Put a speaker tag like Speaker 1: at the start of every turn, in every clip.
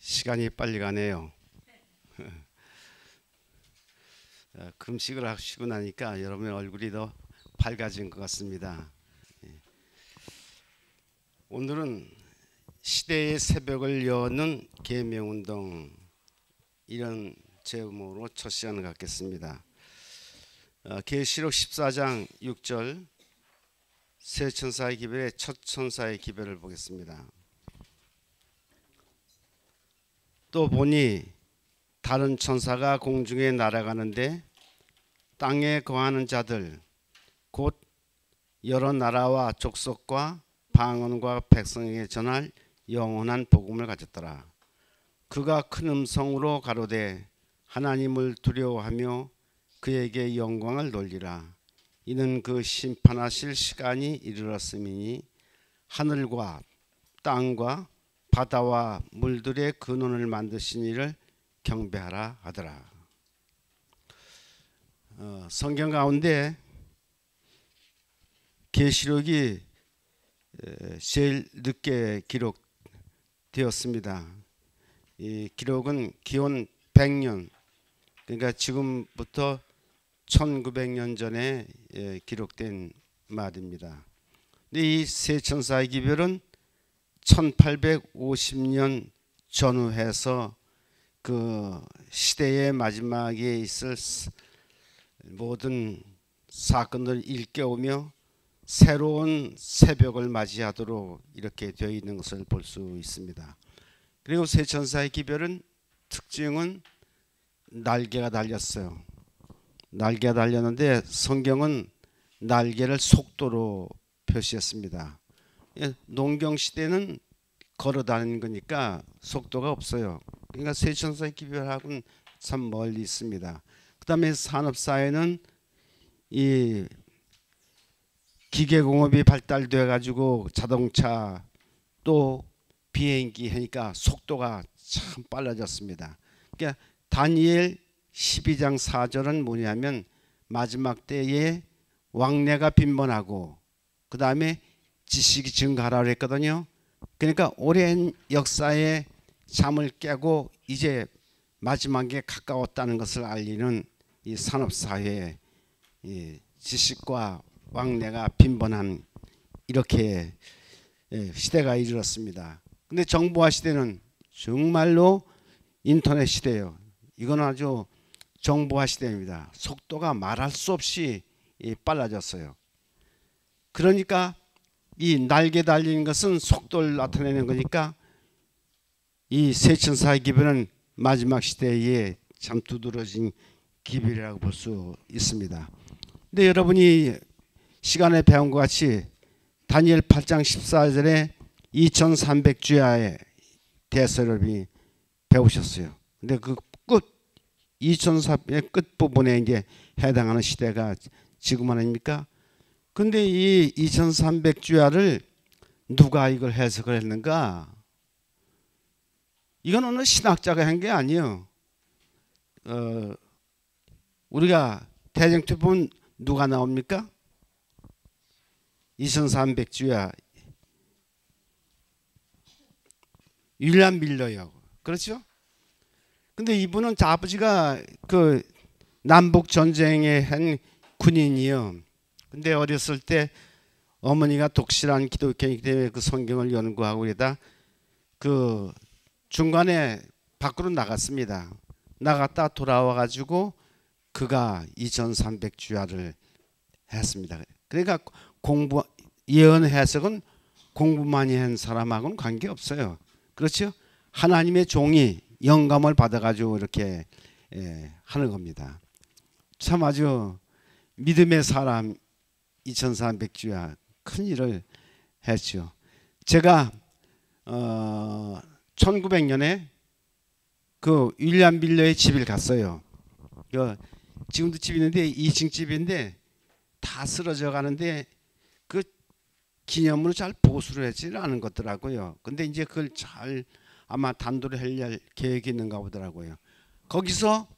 Speaker 1: 시간이 빨리 가네요. 금식을 하시고 나니까 여러분의 얼굴이 더 밝아진 것 같습니다. 오늘은 시대의 새벽을 여는 계명운동, 이런 제목으로 첫 시간을 갖겠습니다. 계시록 14장 6절, 새 천사의 기별의 첫 천사의 기별을 보겠습니다. 또 보니 다른 천사가 공중에 날아가는데 땅에 거하는 자들 곧 여러 나라와 족속과 방언과 백성에게 전할 영원한 복음을 가졌더라. 그가 큰 음성으로 가로되 하나님을 두려워하며 그에게 영광을 돌리라. 이는 그 심판하실 시간이 이르렀음이니 하늘과 땅과 바다와 물들의 근원을 만드신 이를 경배하라 하더라. 성경 가운데 계시록이 제일 늦게 기록되었습니다. 이 기록은 기원 100년, 그러니까 지금부터 1900년 전에 기록된 말입니다. 근데 이 세 천사의 기별은 1850년 전후해서 그 시대의 마지막에 있을 모든 사건을 일깨우며 새로운 새벽을 맞이하도록 이렇게 되어 있는 것을 볼 수 있습니다. 그리고 세 천사의 기별은 특징은 날개가 달렸어요. 날개가 달렸는데 성경은 날개를 속도로 표시했습니다. 농경 시대는 걸어 다니는 거니까 속도가 없어요. 그러니까 세 천사의 기별하고는 참 멀리 있습니다. 그 다음에 산업사회는 이 기계공업이 발달돼 가지고 자동차 또 비행기 하니까 속도가 참 빨라졌습니다. 그러니까 다니엘 12장 4절은 뭐냐면 마지막 때에 왕래가 빈번하고 그 다음에 지식이 증가하라고 했거든요. 그러니까 오랜 역사의 잠을 깨고 이제 마지막에 가까웠다는 것을 알리는 이 산업사회의 이 지식과 왕래가 빈번한 이렇게 시대가 이르렀습니다. 근데 정보화 시대는 정말로 인터넷 시대예요. 이건 아주 정보화 시대입니다. 속도가 말할 수 없이 빨라졌어요. 그러니까 이 날개 달린 것은 속도를 나타내는 거니까 이 세 천사의 기별은 마지막 시대에 참 두드러진 기별이라고 볼 수 있습니다. 근데 여러분이 시간에 배운 것 같이 다니엘 8장 14절에 2300주야에 대해서 여러분이 배우셨어요. 근데 그 끝 2400의 끝부분에 이제 해당하는 시대가 지금 아닙니까? 근데 이 2300주야를 누가 이걸 해석을 했는가? 이건 어느 신학자가 한 게 아니에요. 우리가 대정투 보면 누가 나옵니까? 2300주야 윌리엄 밀러요. 그렇죠? 근데 이분은 아버지가 그 남북 전쟁에 한 군인이요. 근데 어렸을 때 어머니가 독실한 기독교이기 때문에 그 성경을 연구하고 그러다 그 중간에 밖으로 나갔습니다. 나갔다 돌아와 가지고 그가 2300주야를 했습니다. 그러니까 공부 예언 해석은 공부 많이 한 사람하고는 관계없어요. 그렇죠? 하나님의 종이 영감을 받아 가지고 이렇게 하는 겁니다. 참 아주 믿음의 사람 2300주야 큰 일을 했죠. 제가 1900년에 그 윌리엄 밀러의 집을 갔어요. 지금도 집이 있는데 2층 집인데 다 쓰러져 가는데 그 기념으로 잘 보수를 하지 않은 것더라고요. 근데 이제 그걸 잘 아마 단도를 할 계획이 있는가 보더라고요. 거기서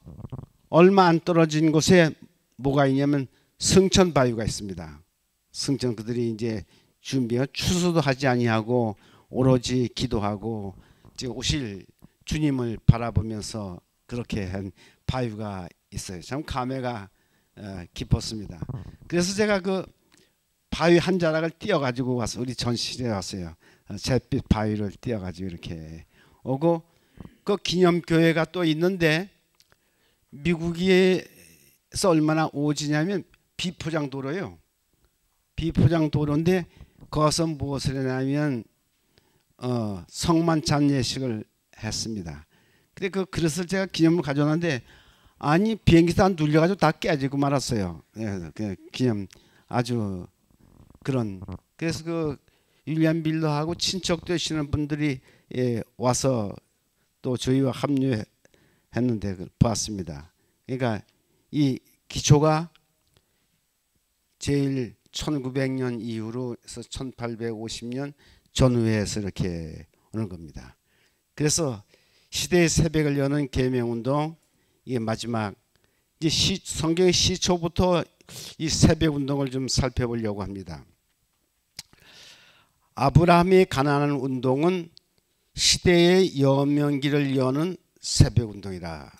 Speaker 1: 얼마 안 떨어진 곳에 뭐가 있냐면 승천바위가 있습니다. 승천 그들이 이제 준비가 추수도 하지 아니하고 오로지 기도하고 이제 오실 주님을 바라보면서 그렇게 한 바위가 있어요. 참 감회가 깊었습니다. 그래서 제가 그 바위 한 자락을 띄어가지고 와서 우리 전시실에 왔어요. 잿빛 바위를 띄어가지고 이렇게 오고, 그 기념교회가 또 있는데 미국에서 얼마나 오지냐면 비포장 도로예요. 비포장 도로인데 거기서 무엇을 했냐면 성만 찬예식을 했습니다. 근데 그 그릇을 제가 기념을 가져왔는데 아니 비행기 다 눌려가지고 다 깨지고 말았어요. 그 기념 아주 그런. 그래서 그 윌리엄 밀러하고 친척 되시는 분들이 와서 또 저희와 합류했는데 보았습니다. 그러니까 이 기초가 제일 1900년 이후로 해서 1850년 전후에서 이렇게 오는 겁니다. 그래서 시대의 새벽을 여는 계명운동, 이게 마지막 이제 성경의 시초부터 이 새벽운동을 좀 살펴보려고 합니다. 아브라함이 가난한 운동은 시대의 여명기를 여는 새벽운동이라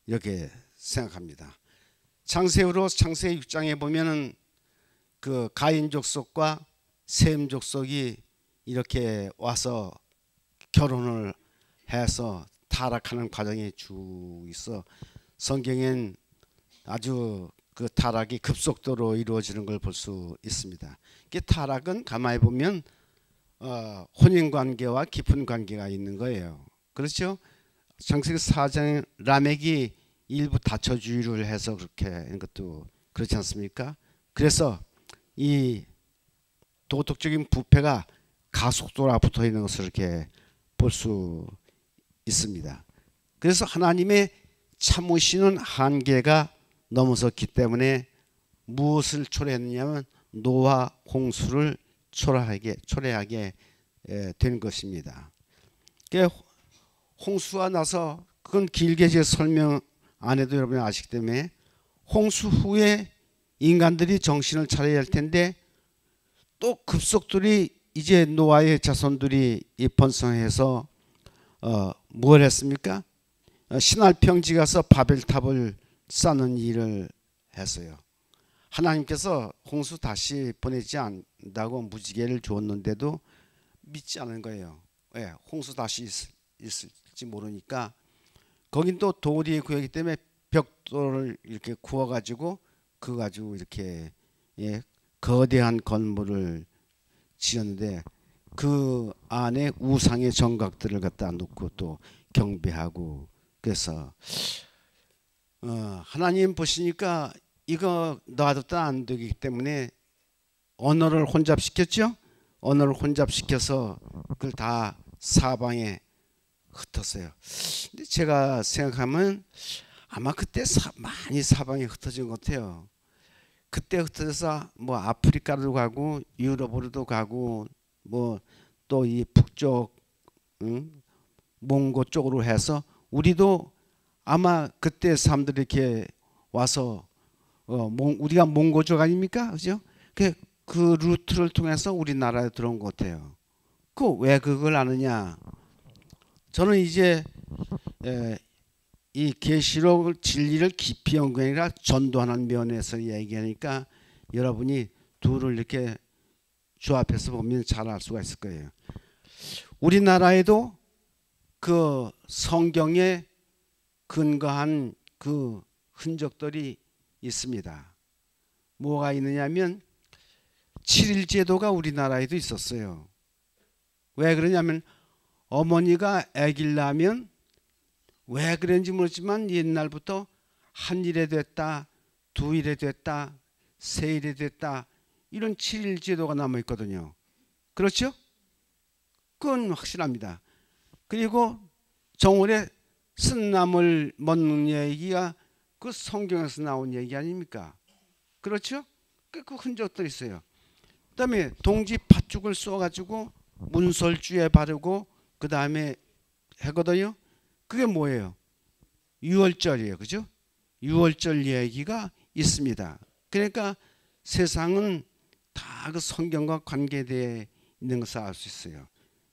Speaker 1: 이렇게 생각합니다. 창세후로 창세기 6장에 보면은 그 가인 족속과 셈 족속이 이렇게 와서 결혼을 해서 타락하는 과정이 쭉 있어 성경엔 아주 그 타락이 급속도로 이루어지는 걸 볼 수 있습니다. 이 타락은 가만히 보면 혼인 관계와 깊은 관계가 있는 거예요. 그렇죠? 창세기 4장 라멕이 일부 다처주의를 해서 그렇게 하는 것도 그렇지 않습니까? 그래서 이 도덕적인 부패가 가속도로 붙어 있는 것을 이렇게 볼 수 있습니다. 그래서 하나님의 참으시는 한계가 넘어섰기 때문에 무엇을 초래했느냐면 노아 홍수를 초래하게 된 것입니다. 홍수가 나서 그건 길게 제 설명 안 해도 여러분이 아시기 때문에 홍수 후에 인간들이 정신을 차려야 할 텐데 또 급속들이 이제 노아의 자손들이 번성해서 뭘 했습니까? 신할평지 가서 바벨탑을 쌓는 일을 했어요. 하나님께서 홍수 다시 보내지 않는다고 무지개를 주었는데도 믿지 않은 거예요. 왜? 홍수 다시 있을지 모르니까. 거긴 또 도리의 구역이기 때문에 벽돌을 이렇게 구워가지고 그거 가지고 이렇게 거대한 건물을 지었는데 그 안에 우상의 정각들을 갖다 놓고 또 경배하고. 그래서 하나님 보시니까 이거 놔뒀다 안 되기 때문에 언어를 혼잡시켰죠. 언어를 혼잡시켜서 그걸 다 사방에 흩었어요. 근데 제가 생각하면 아마 그때 많이 사방에 흩어진 것 같아요. 그때 흩어져서 뭐 아프리카로 가고 유럽으로도 가고 뭐 또 이 북쪽 몽고 쪽으로 해서 우리도 아마 그때 사람들이 이렇게 와서 우리가 몽고족 아닙니까? 그죠? 그 루트를 통해서 우리나라에 들어온 것 같아요. 왜 그걸 아느냐? 저는 이제 이 계시록 진리를 깊이 연구하는 게 아니라 전도하는 면에서 얘기하니까 여러분이 둘을 이렇게 조합해서 보면 잘 알 수가 있을 거예요. 우리나라에도 그 성경에 근거한 그 흔적들이 있습니다. 뭐가 있느냐면 7일 제도가 우리나라에도 있었어요. 왜 그러냐면 어머니가 아기를 낳으면 왜 그런지 모르지만 옛날부터 한 일에 됐다, 두 일에 됐다, 세 일에 됐다 이런 7일 제도가 남아 있거든요. 그렇죠? 그건 확실합니다. 그리고 정월에 쓴나물 먹는 얘기가 그 성경에서 나온 얘기 아닙니까? 그렇죠? 그 흔적들이 있어요. 그 다음에 동지 팥죽을 쏘아가지고 문설주에 바르고 그 다음에 하거든요. 그게 뭐예요? 유월절이에요. 그죠? 유월절 얘기가 있습니다. 그러니까 세상은 다 그 성경과 관계되어 있는 것을 알 수 있어요.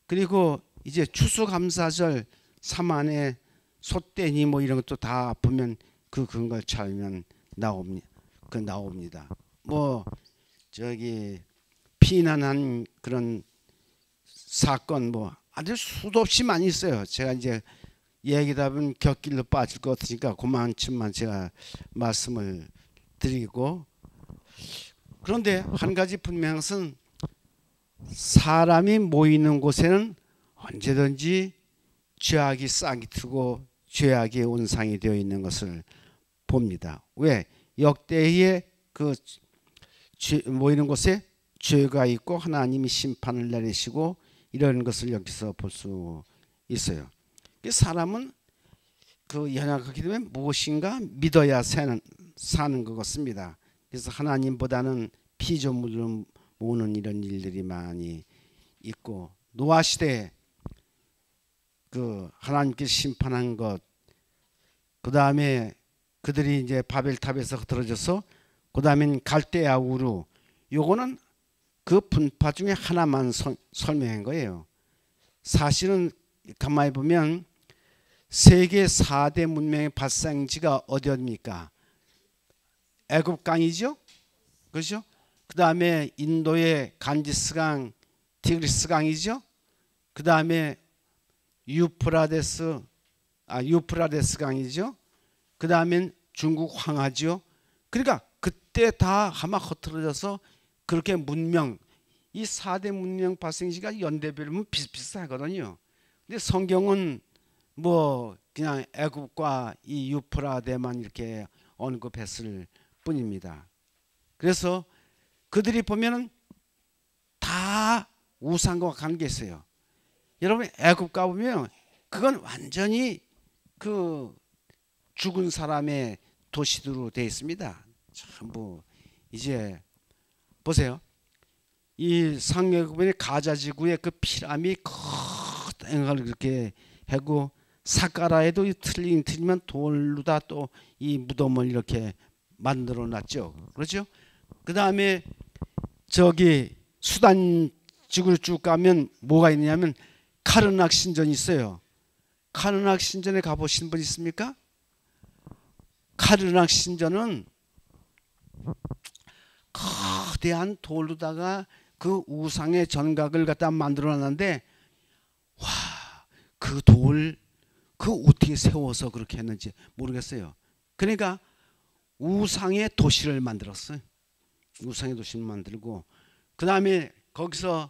Speaker 1: 그리고 이제 추수감사절 삶 안에 소떼니 뭐 이런 것도 다 보면 그 근거를 찾으면 나옵니다. 뭐 저기 피난한 그런 사건 뭐 아주 수도 없이 많이 있어요. 제가 이제 얘기다 보면 곁길로 빠질 것 같으니까 그만큼만 제가 말씀을 드리고, 그런데 한 가지 분명한 것은 사람이 모이는 곳에는 언제든지 죄악이 싹이 트고 죄악의 온상이 되어 있는 것을 봅니다. 왜? 역대의 그 모이는 곳에 죄가 있고 하나님이 심판을 내리시고 이런 것을 여기서 볼 수 있어요. 사람은 그 연약하게 되면 무엇인가 믿어야 사는 것 같습니다. 그래서 하나님보다는 피조물을 모으는 이런 일들이 많이 있고, 노아 시대에 그 하나님께서 심판한 것, 그 다음에 그들이 이제 바벨탑에서 흩어져서 그 다음엔 갈대아 우루, 요거는 그 분파 중에 하나만 설명한 거예요. 사실은 가만히 보면 세계 4대 문명의 발생지가 어디입니까? 애굽강이죠. 그렇죠? 그 다음에 인도의 간지스강, 티그리스강이죠. 그 다음에 유프라데스강이죠. 그 다음엔 중국 황하죠. 그러니까 그때 다 아마 흩어져서 그렇게 문명, 이 4대 문명 발생지가 연대별로 비슷비슷하거든요. 근데 성경은 뭐 그냥 애굽과 이 유프라데만 이렇게 언급했을 뿐입니다. 그래서 그들이 보면은 다 우상과 관계 있어요. 여러분 애굽 가보면 그건 완전히 그 죽은 사람의 도시들로 되어 있습니다. 전부 이제 보세요. 이 상애굽의 가자지구의 그 피라미 큰 그렇게 하고 사까라에도 틀리면 돌로 다 또 이 무덤을 이렇게 만들어 놨죠. 그렇죠? 그 다음에 저기 수단 지구로 쭉 가면 뭐가 있냐면 카르낙 신전이 있어요. 카르낙 신전에 가보신 분 있습니까? 카르낙 신전은 거대한 돌로다가 그 우상의 전각을 갖다 만들어 놨는데, 와, 그 돌, 그 어떻게 세워서 그렇게 했는지 모르겠어요. 그러니까 우상의 도시를 만들었어요. 우상의 도시를 만들고, 그 다음에 거기서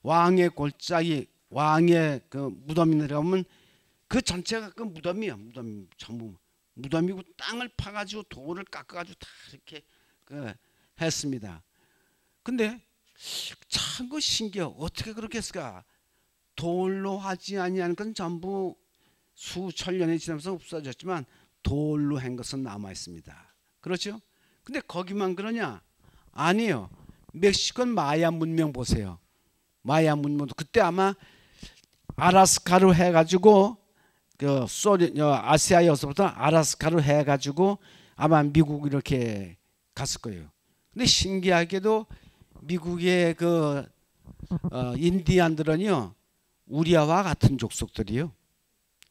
Speaker 1: 왕의 골짜기, 왕의 그 무덤이 내려오면 그 전체가 그 무덤이에요. 무덤 전부 무덤이고 땅을 파가지고 돌을 깎아가지고 다 이렇게 그 했습니다. 근데 참 그 신기해요. 어떻게 그렇게 했을까? 돌로 하지 아니하는 건 전부 수천 년이 지나면서 없어졌지만 돌로 한 것은 남아 있습니다. 그렇죠? 근데 거기만 그러냐? 아니에요. 멕시코는 마야 문명 보세요. 마야 문명도 그때 아마 아라스카로 해가지고 그 아시아에서부터 아라스카로 해가지고 아마 미국 이렇게 갔을 거예요. 근데 신기하게도 미국의 그 인디안들은요 우리와 같은 족속들이요.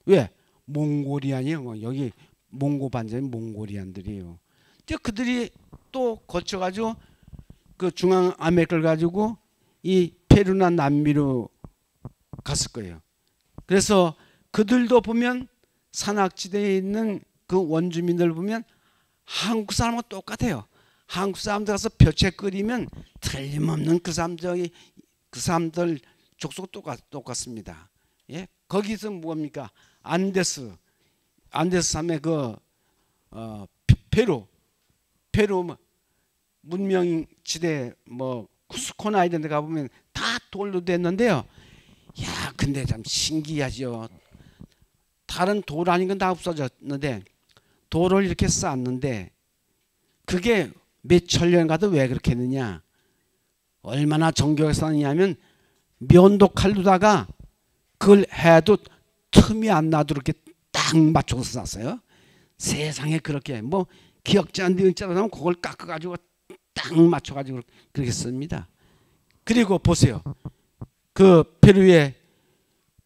Speaker 1: 왜? 몽골이안이요. 여기 몽고 반전이 몽골이안들이에요. 이제 그들이 또 거쳐가지고 그 중앙 아메리카를 가지고 이 페루나 남미로 갔을 거예요. 그래서 그들도 보면 산악지대에 있는 그 원주민들 보면 한국 사람과 똑같아요. 한국 사람들 가서 벼채 끓이면 틀림없는 그 사람들 족속 똑같습니다. 예? 거기서 뭡니까? 안데스 산맥 그 페루 문명지대 뭐 쿠스코나 이런 데 가보면 다 돌로 됐는데요. 야, 근데 참 신기하죠. 다른 돌 아닌 건 다 없어졌는데 돌을 이렇게 쌓았는데 그게 몇천 년 가도 왜 그렇게 했느냐? 얼마나 정교하게 쌓느냐면 면도 칼로다가 그걸 해도 틈이 안 나도 이렇게 딱 맞춰서 쌌어요. 세상에 그렇게 뭐 기억자 안 되는 자라면 그걸 깎아가지고 딱 맞춰가지고 그렇게 씁니다. 그리고 보세요. 그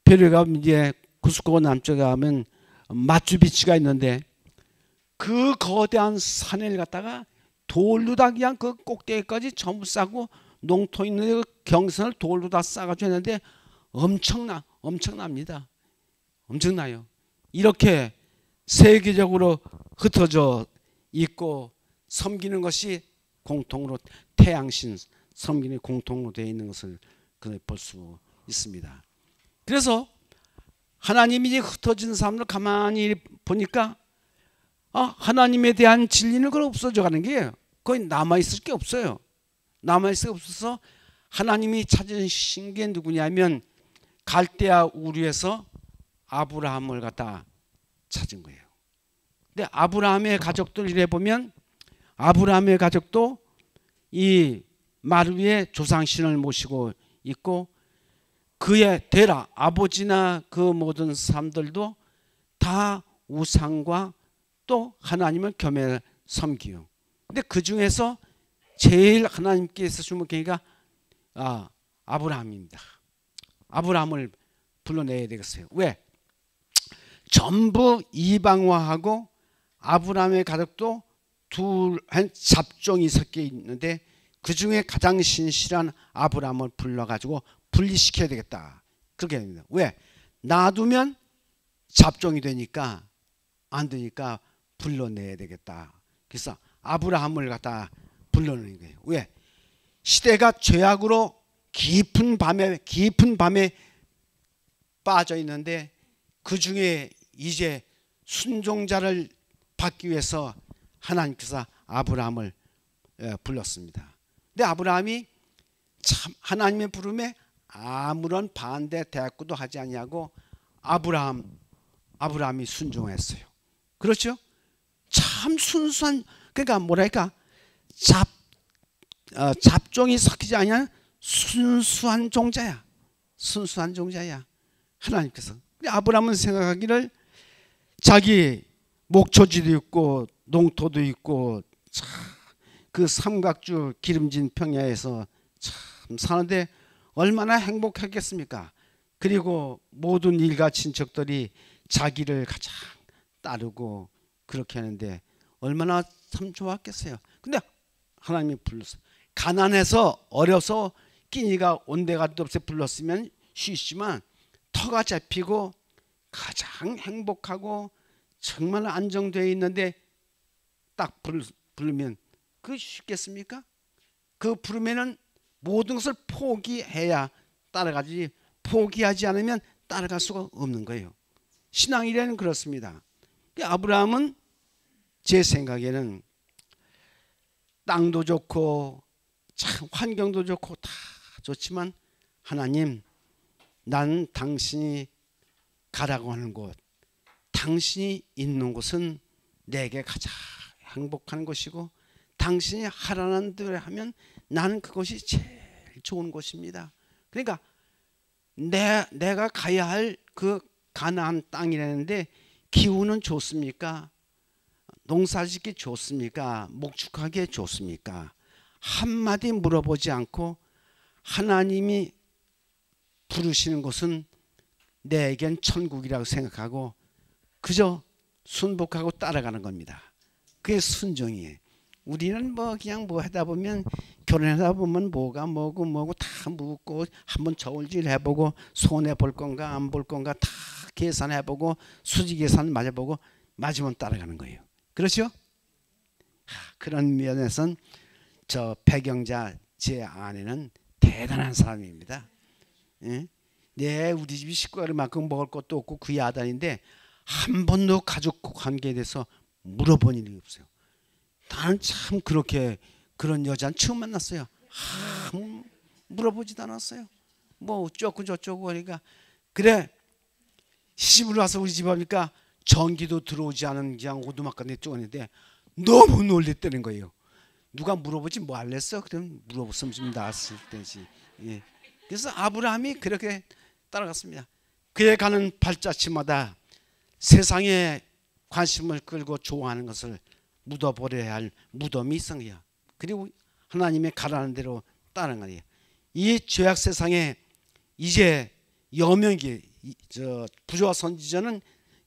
Speaker 1: 페루가 이제 쿠스코 남쪽에 가면 마추픽추가 있는데 그 거대한 산을 갖다가 돌로 다 그냥 그 꼭대기까지 전부 싸고 농토 있는 그 경선을 돌로 다 싸가지고 했는데 엄청납니다. 엄청나요. 이렇게 세계적으로 흩어져 있고 섬기는 것이 공통으로 태양신 섬기는 공통으로 되어 있는 것을 볼 수 있습니다. 그래서 하나님이 흩어진 사람들 가만히 보니까 하나님에 대한 진리는 그걸 없어져 가는 게 거의 남아있을 게 없어요. 남아있을 게 없어서 하나님이 찾으신 게 누구냐면 갈대아 우르에서 아브라함을 갖다 찾은 거예요. 근데 아브라함의 가족들 이래 보면 아브라함의 가족도 이 마루의 조상신을 모시고 있고 그의 데라 아버지나 그 모든 사람들도 다 우상과 또 하나님을 겸해 섬기요. 근데 그 중에서 제일 하나님께서 주목하니까 아브라함입니다. 아브라함을 불러내야 되겠어요. 왜? 전부 이방화하고 아브라함의 가족도 한 잡종이 섞여 있는데 그 중에 가장 신실한 아브라함을 불러가지고 분리시켜야 되겠다. 그렇게 됩니다. 왜? 놔두면 잡종이 되니까 안 되니까 불러내야 되겠다. 그래서 아브라함을 갖다 불러내는 거예요. 왜? 시대가 죄악으로 깊은 밤에 빠져 있는데 그 중에 이제 순종자를 받기 위해서 하나님께서 아브라함을 불렀습니다. 근데 아브라함이 참 하나님의 부름에 아무런 반대 대꾸도 하지 아니하고 아브라함이 순종했어요. 그렇죠? 참 순수한, 그러니까 뭐랄까 잡종이 섞이지 아니한 순수한 종자야. 순수한 종자야. 하나님께서. 아브라함은 생각하기를 자기 목초지도 있고 농토도 있고 그 삼각주 기름진 평야에서 참 사는데 얼마나 행복했겠습니까? 그리고 모든 일가 친척들이 자기를 가장 따르고 그렇게 하는데 얼마나 참 좋았겠어요. 근데 하나님이 불렀어요. 가난해서 어려서 끼니가 온데가 없이 불렀으면 쉬지만 터가 잡히고 가장 행복하고 정말 안정되어 있는데 딱 부르면 그 쉽겠습니까? 그 부르면은 모든 것을 포기해야 따라가지 포기하지 않으면 따라갈 수가 없는 거예요. 신앙이라는 그렇습니다. 아브라함은 제 생각에는 땅도 좋고 참 환경도 좋고 다 좋지만 하나님 난 당신이 가라고 하는 곳 당신이 있는 곳은 내게 가장 행복한 곳이고 당신이 하라는 대로 하면 나는 그것이 제일 좋은 곳입니다. 그러니까 내가 가야 할 그 가나안 땅이라는데 기후는 좋습니까? 농사짓기 좋습니까? 목축하기 좋습니까? 한마디 물어보지 않고 하나님이 부르시는 곳은 내겐 천국이라고 생각하고 그저 순복하고 따라가는 겁니다. 그게 순종이에요. 우리는 뭐 그냥 뭐 하다 보면 결혼하다 보면 뭐가 뭐고 다 묻고 한번 저울질 해보고 손해 볼 건가 안 볼 건가 다 계산해보고 수지 계산 맞아보고 맞으면 따라가는 거예요. 그렇죠? 그런 면에서는 저 배경자 제 아내는 대단한 사람입니다. 예? 우리 집이 식구가 만큼 먹을 것도 없고 그 야단인데 한 번도 가족 관계에 대해서 물어본 일이 없어요. 나는 참 그렇게 그런 여자는 처음 만났어요. 물어보지도 않았어요. 뭐 어쩌고 저쩌고 하니까 그래 시집을 와서 우리 집 와니까 전기도 들어오지 않은 그냥 오두막간에 쪼는데 너무 놀랬다는 거예요. 누가 물어보지 뭐 할랬어? 그럼 물어봤으면 좀 나았을 때지. 예. 그래서 아브라함이 그렇게 따라갔습니다. 그에 가는 발자취마다 세상에 관심을 끌고 좋아하는 것을 묻어버려야 할 무덤이 있어요. 그리고 하나님의 가라는 대로 따라가는 거예요. 이 죄악 세상에 이제 여명이 저 부조와 선지자는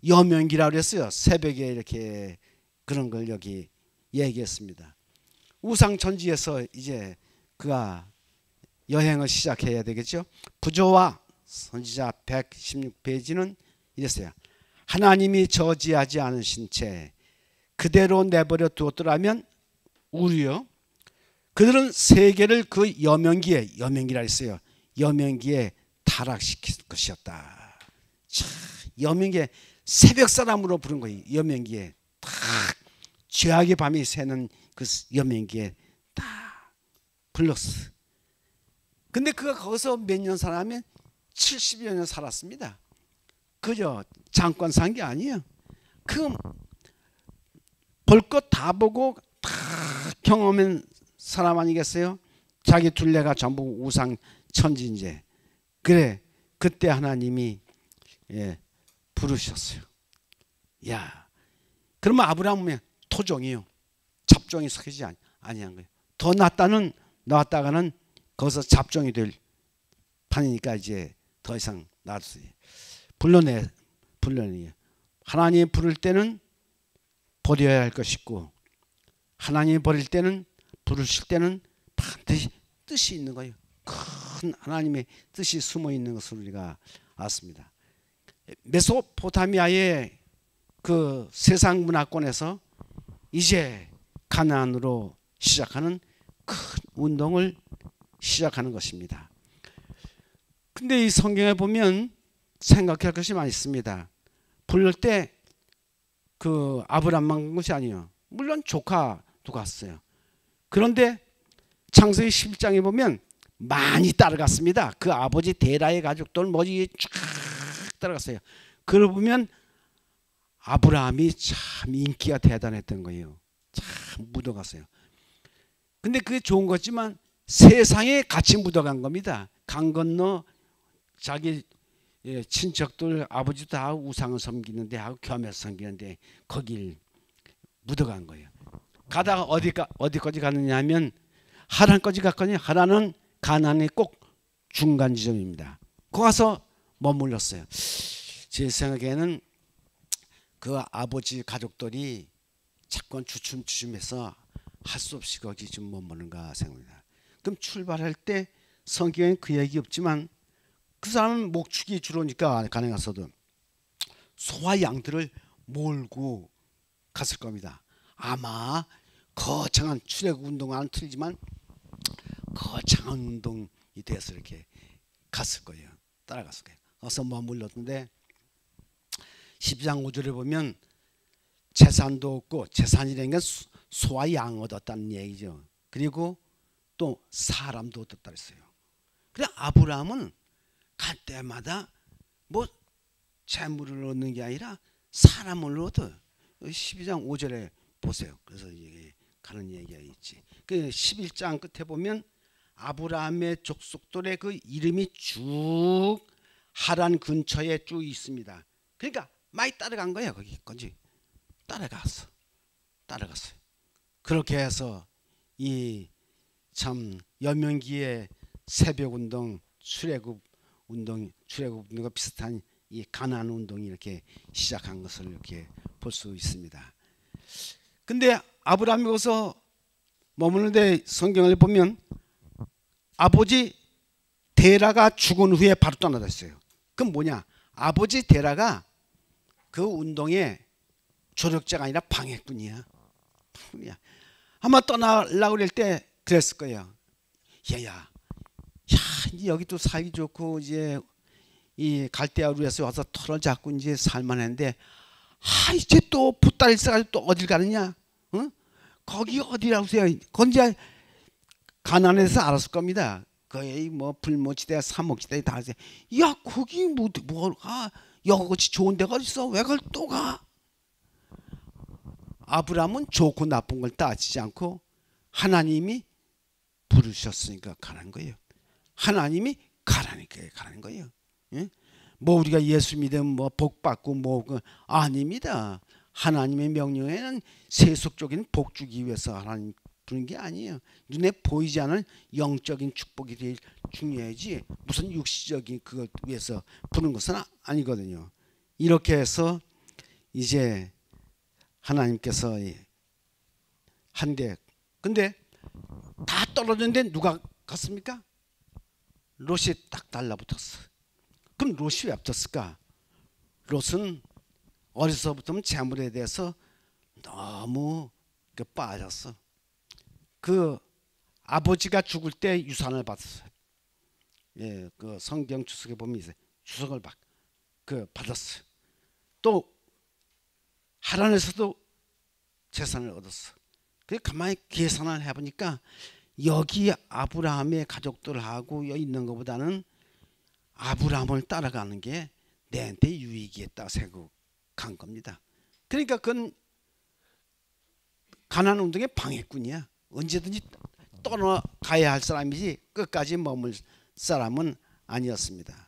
Speaker 1: 여명기라고 그랬어요. 새벽에 이렇게 그런 걸 여기 얘기했습니다. 우상천지에서 이제 그가 여행을 시작해야 되겠죠. 부조와 선지자 116페이지는 이랬어요. 하나님이 저지하지 않으신 채 그대로 내버려 두었더라면 우리요 그들은 세계를 그 여명기라 했어요. 여명기에 타락시킬 것이었다. 참, 여명기에 새벽 사람으로 부른 거예요. 여명기에 딱 죄악의 밤이 새는 그 여명기에 딱 불렀어. 근데 그가 거기서 몇 년 살았냐면 70여 년 살았습니다. 그저 잠깐 산 게 아니에요. 그 볼 것 다 보고 다 경험한 사람 아니겠어요? 자기 둘레가 전부 우상 천지인데 그래 그때 하나님이 부르셨어요. 야, 그러면 아브라함은 토종이요. 잡종이 서지 아니한 거예요. 더 나왔다가는 거기서 잡종이 될 판이니까 이제 더 이상 놔두세요. 불러내요. 하나님이 부를 때는 버려야 할 것이고 하나님이 버릴 때는 부르실 때는 반드시 뜻이 있는 거예요. 큰 하나님의 뜻이 숨어 있는 것을 우리가 알습니다. 메소포타미아의 그 세상 문화권에서 이제 가나안으로 시작하는 큰 운동을 시작하는 것입니다. 근데 이 성경에 보면 생각할 것이 많이 있습니다. 부를 때 그 아브라함만 간 것이 아니에요. 물론 조카도 갔어요. 그런데 창세기 11장에 보면 많이 따라갔습니다. 그 아버지 데라의 가족들 뭐지 쫙 따라갔어요. 그걸 보면 아브라함이 참 인기가 대단했던 거예요. 참 묻어갔어요. 근데 그게 좋은 거지만 세상에 같이 묻어간 겁니다. 강 건너 자기 친척들 아버지도 다 우상을 섬기는데 하고 겸해서 섬기는데 거길 묻어간 거예요. 가다가 어디까지 가느냐 하면 하란까지 갔거든요. 하란은 가나안의 꼭 중간 지점입니다. 거기 가서 머물렀어요. 제 생각에는 그 아버지 가족들이 자꾸 주춤주춤해서 할 수 없이 거기 좀 머무는가 생각합니다. 그럼 출발할 때 성경에 그 얘기 없지만 그 사람은 목축이 주로니까 가능해서도 소와 양들을 몰고 갔을 겁니다. 아마 거창한 출애굽 운동과는 틀리지만 거창한 운동이 돼서 이렇게 갔을 거예요. 따라갔을 거예요. 거기서 머물렀는데 12장 5절에 보면 재산도 없고 재산이라는 건 소와 양 얻었다는 얘기죠. 그리고 또 사람도 얻었다 그랬어요. 그래 아브라함은 갈 때마다 뭐 재물을 얻는 게 아니라 사람을 얻어. 12장 5절에 보세요. 그래서 이게 가는 얘기가 있지. 그 11장 끝에 보면 아브라함의 족속들의 그 이름이 쭉 하란 근처에 쭉 있습니다. 그러니까 많이 따라간 거예요. 거기까지 따라갔어요. 그렇게 해서 이 참 여명기의 새벽 운동, 출애굽 운동과 비슷한 이 가나안 운동이 이렇게 시작한 것을 이렇게 볼 수 있습니다. 근데 아브라함이 거기서 머무는데 성경을 보면 아버지 데라가 죽은 후에 바로 떠나갔어요. 그럼 뭐냐? 아버지 데라가 그 운동의 조력자가 아니라 방해꾼이야. 아마 떠나려고 그럴 때 그랬을 거예요. 얘야, 여기 또 살기 좋고 이제 이 갈대아루에서 와서 털을 잡고 이제 살만했는데 이제 또 붙다리 써가지고 또 어딜 가느냐? 어? 거기 어디라고 해요? 그건 이제 가나안에서 알았을 겁니다. 거의 뭐 불모지대, 사목지대 다 하세요. 야 거기 여기같이 좋은 데가 어딨어? 왜 그걸 또 가? 아브라함은 좋고 나쁜 걸 따지지 않고 하나님이 부르셨으니까 가는 거예요. 하나님이 가라니까 가는 거예요. 예? 뭐 우리가 예수 믿으면 뭐 복 받고 뭐 아닙니다. 하나님의 명령에는 세속적인 복 주기 위해서 하나님 부는 게 아니에요. 눈에 보이지 않은 영적인 축복이 제일 중요하지 무슨 육시적인 그것 위해서 부는 것은 아니거든요. 이렇게 해서 이제 하나님께서 한데 근데 다 떨어졌는데 누가 갔습니까? 롯이 딱 달라붙었어. 그럼 롯이 왜 붙었을까? 롯은 어려서부터 재물에 대해서 너무 빠졌어. 그 아버지가 죽을 때 유산을 받았어요. 예, 그 성경 주석에 보면 있어요. 주석을 받았어요. 또 하란에서도 재산을 얻었어. 그 가만히 계산을 해보니까 여기 아브라함의 가족들하고 있는 것보다는 아브라함을 따라가는 게 내한테 유익이겠다 생각한 겁니다. 그러니까 그건 가나안 운동의 방해꾼이야. 언제든지 떠나가야 할 사람이지 끝까지 머물 사람은 아니었습니다.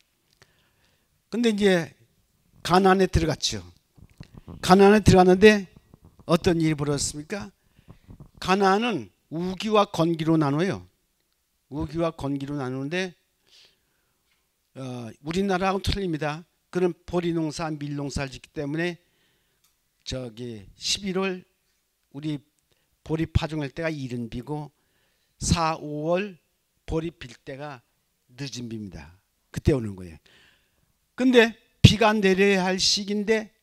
Speaker 1: 근데 이제 가나안에 들어갔죠. 가나안에 들어갔는데 어떤 일이 벌어졌습니까? 가나안은 우기와 건기로 나눠요. 우기와 건기로 나누는데 우리나라하고는 틀립니다. 그런 보리농사, 밀농사를 짓기 때문에 저기 11월 우리 보리 파종할 때가 이른 비고 4, 5월 보리 빌 때가 늦은 비입니다. 그때 오는 거예요. 근데 비가 내려야 할 시기인데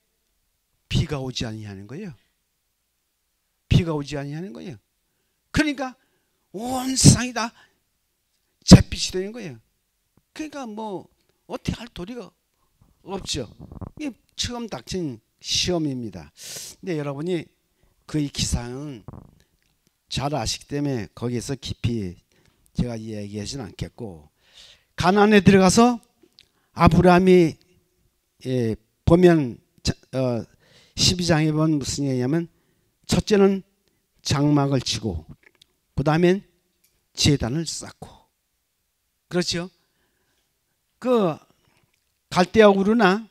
Speaker 1: 비가 오지 아니하는 거예요. 비가 오지 아니하는 거예요. 그러니까 온 세상이 다 잿빛이 되는 거예요. 그러니까 뭐 어떻게 할 도리가 없죠. 이게 처음 닥친 시험입니다. 근데 여러분이 그 기사는 잘 아시기 때문에 거기에서 깊이 제가 얘기하지는 않겠고 가나안에 들어가서 아브라함이 보면 12장에 보면 무슨 얘기냐면 첫째는 장막을 치고 그 다음엔 제단을 쌓고 그렇죠. 그 갈대아 우르나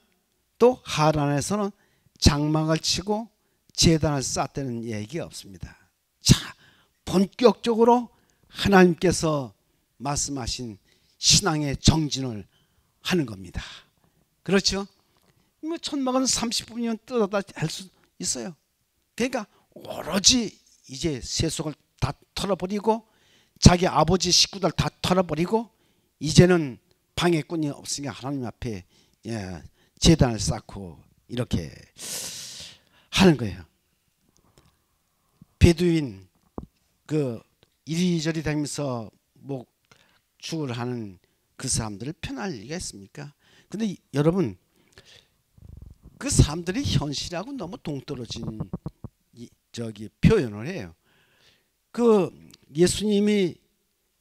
Speaker 1: 또 하란에서는 장막을 치고 제단을 쌓다는 얘기가 없습니다. 자, 본격적으로 하나님께서 말씀하신 신앙의 정진을 하는 겁니다. 그렇죠? 뭐 천막은 30분이면 뜯어다 할 수 있어요. 그러니까 오로지 이제 세속을 다 털어버리고 자기 아버지 식구들 다 털어버리고 이제는 방해꾼이 없으니까 하나님 앞에 제단을 쌓고 이렇게 하는 거예요. 베두인 그 이리저리 다니면서 목축을 하는 그 사람들을 편할 리가 있습니까? 근데 여러분 그 사람들이 현실하고 너무 동떨어진 저기 표현을 해요. 그 예수님이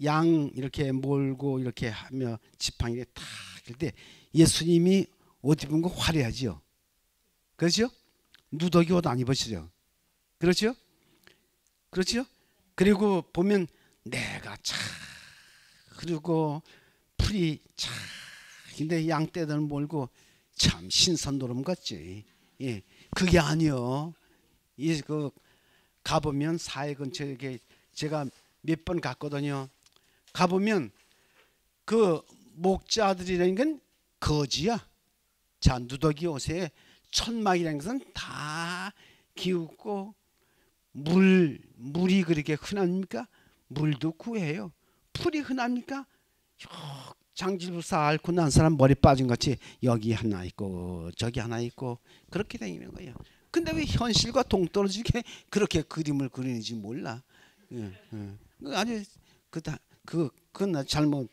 Speaker 1: 양 이렇게 몰고 이렇게 하며 지팡이에 탁 할 때 예수님이 옷 입은 거 화려하죠. 그렇죠? 누더기 옷 안 입으시죠? 그렇죠? 그렇죠? 그리고 보면 내가 차 그리고 풀이 차 근데 양떼들 몰고 참 신선노름 같지. 예, 그게 아니요. 그 가보면 사회 근처에 제가 몇 번 갔거든요. 가보면 그 목자들이라는 건 거지야. 자, 누더기 옷에 천막이라는 것은 다 기웃고 물이 그렇게 흔합니까? 물도 구해요. 풀이 흔합니까? 장질부사 앓고 난 사람 머리 빠진 같이 여기 하나 있고 저기 하나 있고 그렇게 다니는 거예요. 근데 왜 현실과 동떨어지게 그렇게 그림을 그리는지 몰라. 아주 그건 잘못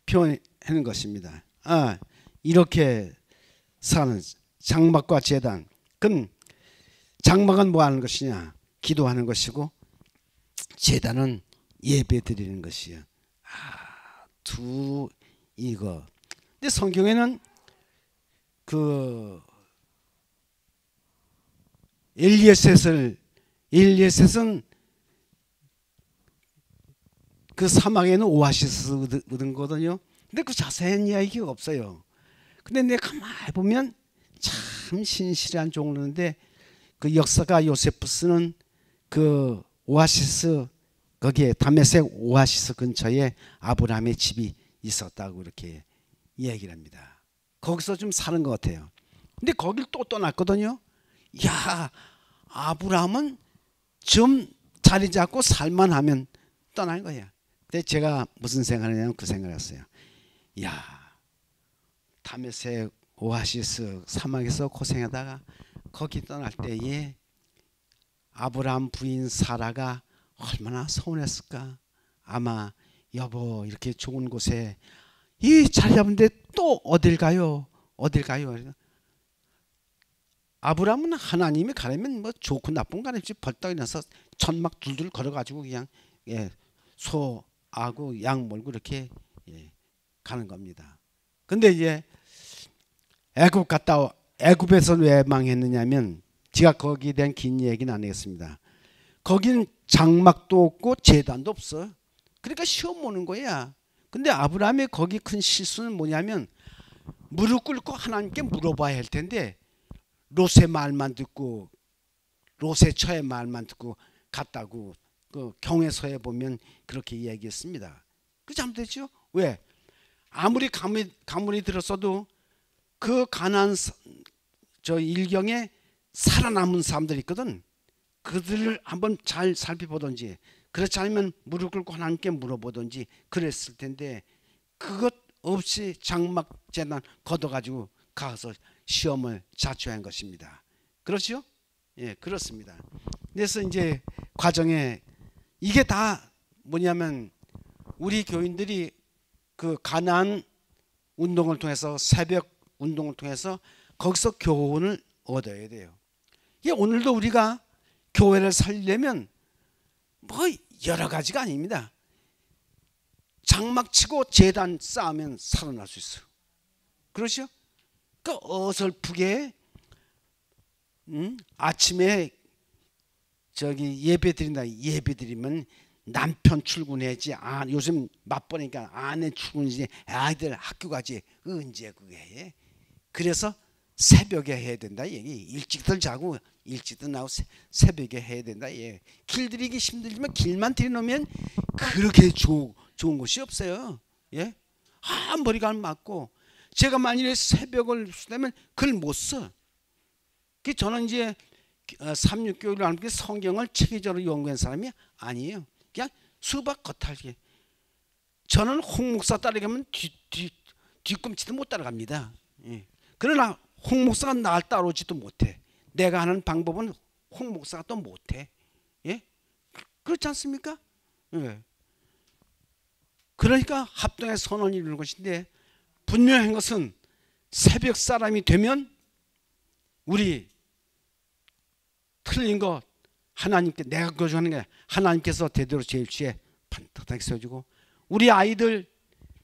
Speaker 1: 표현하는 것입니다. 이렇게 사는 장막과 제단. 그건 장막은 뭐 하는 것이냐? 기도하는 것이고 제단은 예배 드리는 것이요. 이거. 근데 성경에는 그 엘리에셋은 그 사막에는 오아시스 얻은 거거든요. 근데 그 자세한 이야기가 없어요. 근데 내가 가만히 보면 참 신실한 종류인데 그 역사가 요세푸스는 그 오아시스 거기에 다메섹 오아시스 근처에 아브라함의 집이 있었다고 이렇게 얘기를 합니다. 거기서 좀 사는 것 같아요. 근데 거길 또 떠났거든요. 야, 아브라함은 좀 자리 잡고 살만하면 떠난 거예요. 근데 제가 무슨 생각을 했냐면 그 생각을 했어요. 야, 다메섹 오아시스 사막에서 고생하다가 거기 떠날 때에 아브라함 부인 사라가 얼마나 서운했을까. 아마 여보 이렇게 좋은 곳에 이 자리 잡은데 또 어딜 가요? 어딜 가요? 아브라함은 하나님이 가려면 뭐 좋고 나쁜 가는지 벌떡 일어나서 천막 둘둘 걸어가지고 그냥 소하고 양 몰고 이렇게 가는 겁니다. 근데 이제 애굽 갔다 애굽에서 왜 망했느냐면 제가 거기에 대한 긴 얘기는 안 하겠습니다. 거긴 장막도 없고 제단도 없어. 그러니까 시험 보는 거야. 근데 아브라함의 거기 큰 실수는 뭐냐면 무릎 꿇고 하나님께 물어봐야 할 텐데 롯의 말만 듣고 롯의 처의 말만 듣고 갔다고 그 경외서에 보면 그렇게 이야기했습니다. 그 잘못됐죠? 왜? 아무리 가문이 들었어도 그 가나안 저 일경에 살아남은 사람들이 있거든. 그들을 한번 잘 살펴보든지 그렇지 않으면 무릎 꿇고 하나님께 물어보든지 그랬을 텐데 그것 없이 장막 재단 걷어가지고 가서 시험을 자초한 것입니다. 그렇죠? 예, 그렇습니다. 그래서 이제 과정에 이게 다 뭐냐면 우리 교인들이 그 가나안 운동을 통해서 새벽 운동을 통해서 거기서 교훈을 얻어야 돼요. 예, 오늘도 우리가 교회를 살려면 뭐 여러 가지가 아닙니다. 장막 치고 제단 쌓으면 살아날 수 있어요. 그렇죠? 그 어설프게 아침에 저기 예배 드린다. 예배 드리면 남편 출근해야지. 아, 요즘 맞벌이니까 아내 출근이지. 아이들 학교 가지. 언제 그게 해? 그래서 새벽에 해야 된다 얘기. 일찍들 자고 일찍들 나오고 새벽에 해야 된다 얘기. 길 들이기 힘들지만 길만 들여놓으면 그렇게 좋은 곳이 없어요. 예? 아, 머리가 안 맞고 제가 만일에 새벽을 쓰면 그걸 못 써. 저는 이제 3,6개월을 함께 성경을 체계적으로 연구한 사람이 아니에요. 그냥 수박 겉핥기. 저는 홍 목사 따라가면 뒤꿈치도 못 따라갑니다. 예. 그러나 홍 목사가 날 따라오지도 못해. 내가 하는 방법은 홍 목사가 또 못해. 예? 그렇지 않습니까? 예. 그러니까 합동의 선언이 이루는 것인데 분명한 것은 새벽 사람이 되면 우리 틀린 거 하나님께 내가 거주하는 게 하나님께서 대대로 제일시에 반듯하게 세워주고 우리 아이들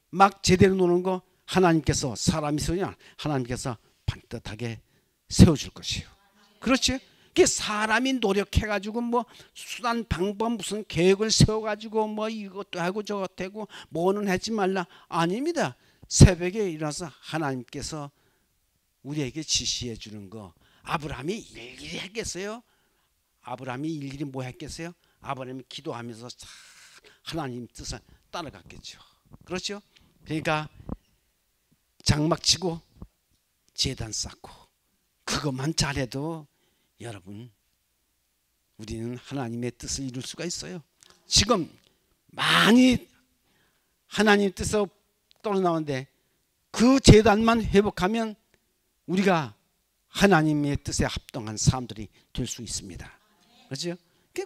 Speaker 1: 막 제대로 노는 거 하나님께서 사람이 세우냐 하나님께서 반듯하게 세워줄 것이요. 그렇지? 이게 사람이 노력해가지고 뭐 수단 방법 무슨 계획을 세워가지고 뭐 이것도 하고 저것도 하고 뭐는 하지 말라 아닙니다. 새벽에 일어나서 하나님께서 우리에게 지시해 주는 거 아브라함이 일일이 했겠어요? 아브라함이 일일이 뭐 했겠어요? 아브라함이 기도하면서 하나님 뜻을 따라갔겠죠. 그렇죠? 그러니까 장막 치고 제단 쌓고 그것만 잘해도 여러분 우리는 하나님의 뜻을 이룰 수가 있어요. 지금 많이 하나님 뜻에서 떨어나오는데 그 제단만 회복하면 우리가 하나님의 뜻에 합당한 사람들이 될 수 있습니다. 그렇죠?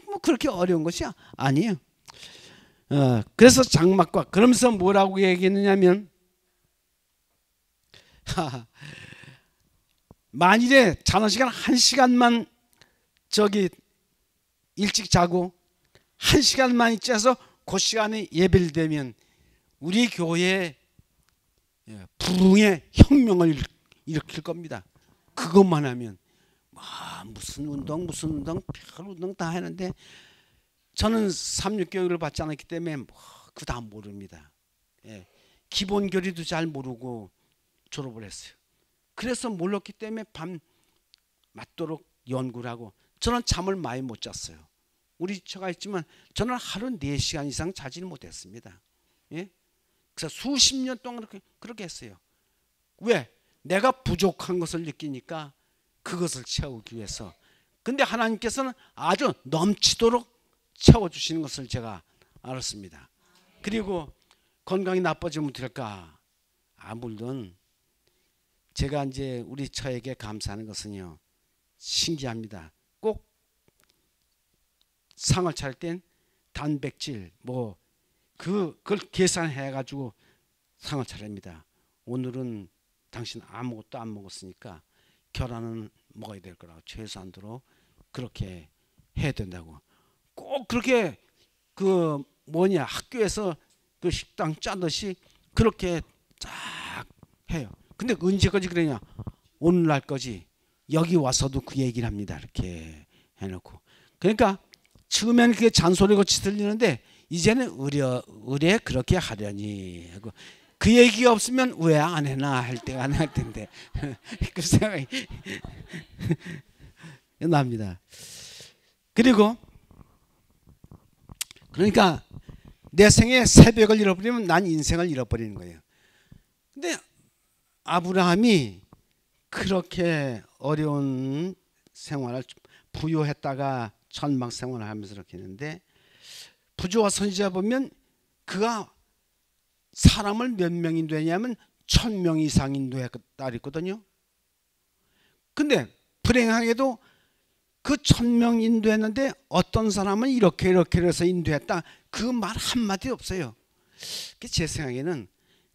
Speaker 1: 뭐 그렇게 어려운 것이 아니에요. 그래서 장막과 그러면서 뭐라고 얘기했느냐면 만일에 자는 시간 1시간만 저기 일찍 자고 1시간만 짜서 그 시간에 예배를 드리면 우리 교회에 부흥의 혁명을 일으킬 겁니다. 그것만 하면 무슨 운동 별 운동 다 하는데 저는 3,6개월을 받지 않았기 때문에 그 다음 모릅니다. 예, 기본 교리도 잘 모르고 졸업을 했어요. 그래서 몰랐기 때문에 밤 맞도록 연구를 하고 저는 잠을 많이 못 잤어요. 우리 처가 있지만 저는 하루 4시간 이상 자지를 못했습니다. 예? 그래서 수십 년 동안 그렇게 했어요. 왜? 내가 부족한 것을 느끼니까 그것을 채우기 위해서. 근데 하나님께서는 아주 넘치도록 채워주시는 것을 제가 알았습니다. 그리고 건강이 나빠지면 어떨까? 물론 제가 이제 우리 처에게 감사하는 것은요, 신기합니다. 꼭 상을 차릴 땐 단백질 그걸 계산해 가지고 상을 차립니다. 오늘은 당신 아무것도 안 먹었으니까 계란은 먹어야 될 거라고 최소한도로 그렇게 해야 된다고. 꼭 그렇게 학교에서 그 식당 짜듯이 그렇게 쫙 해요. 근데 언제까지 그러냐? 오늘날까지 여기 와서도 그 얘기를 합니다. 이렇게 해놓고. 그러니까 처음에는 그게 잔소리같이 들리는데 이제는 의뢰 그렇게 하려니 하고, 그 얘기가 없으면 왜 안 해나 할 때가 안 할 텐데 그 생각이 납니다. 그리고 그러니까 내 생에 새벽을 잃어버리면 난 인생을 잃어버리는 거예요. 근데 아브라함이 그렇게 어려운 생활을 부유했다가 천막 생활을 하면서 이렇게 했는데, 부조와 선지자 보면 그가 사람을 몇 명 인도했냐면 1000명 이상 인도했다 그랬거든요. 근데 불행하게도 그 1000명 인도했는데 어떤 사람은 이렇게 해서 인도했다, 그 말 한마디 없어요. 제 생각에는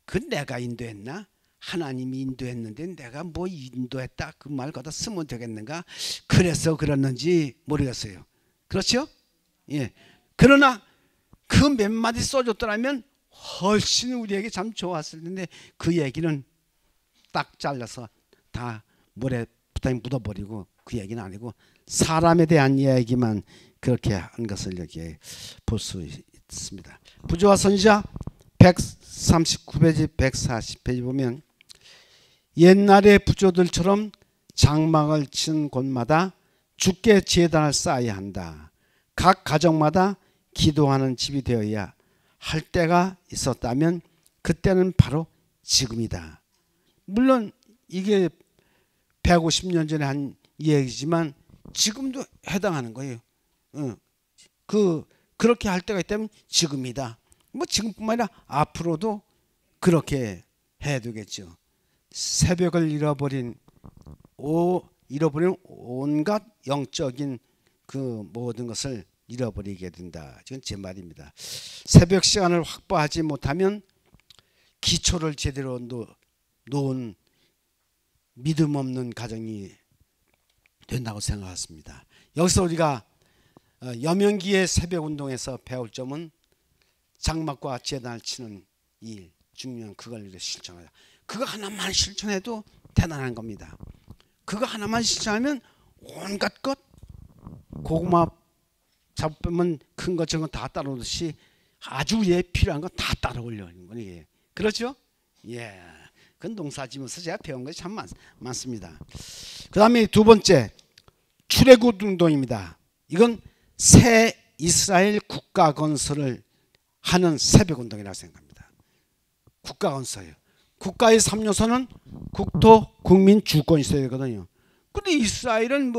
Speaker 1: 그 내가 인도했나? 하나님이 인도했는데 내가 뭐 인도했다 그 말 갖다 쓰면 되겠는가? 그래서 그랬는지 모르겠어요. 그렇죠? 예. 그러나 그 몇 마디 써줬더라면 훨씬 우리에게 참 좋았을 텐데 그 얘기는 딱 잘라서 다 물에 묻어버리고 그 얘기는 아니고 사람에 대한 이야기만 그렇게 한 것을 여기 볼 수 있습니다. 부조와 선지자 139페이지 140페이지 보면 옛날의 부조들처럼 장막을 친 곳마다 주께 제단을 쌓아야 한다. 각 가정마다 기도하는 집이 되어야 할 때가 있었다면 그때는 바로 지금이다. 물론 이게 150년 전에 한 얘기지만 지금도 해당하는 거예요. 그렇게 할 때가 있다면 지금이다. 뭐 지금뿐만 아니라 앞으로도 그렇게 해야 되겠죠. 새벽을 잃어버린 온갖 영적인 그 모든 것을 잃어버리게 된다. 이건 제 말입니다. 새벽 시간을 확보하지 못하면 기초를 제대로 놓은 믿음 없는 가정이 된다고 생각했습니다. 여기서 우리가 여명기의 새벽 운동에서 배울 점은 장막과 제단을 치는 일, 중요한 그걸 실천하자. 그거 하나만 실천해도 대단한 겁니다. 그거 하나만 실천하면 온갖 것, 고구마 잡으면 큰 것 저건 다 따라오듯이 아주 필요한 거 다 따라 올려는 거예요. 그렇죠? 예. 그건 농사지면서 제가 배운 것이 참 많습니다. 그 다음에 두 번째, 출애굽 운동입니다. 이건 새 이스라엘 국가 건설을 하는 새벽 운동이라고 생각합니다. 국가 건설이에요. 국가의 3요소는 국토, 국민, 주권이 있어야 되거든요. 근데 이스라엘은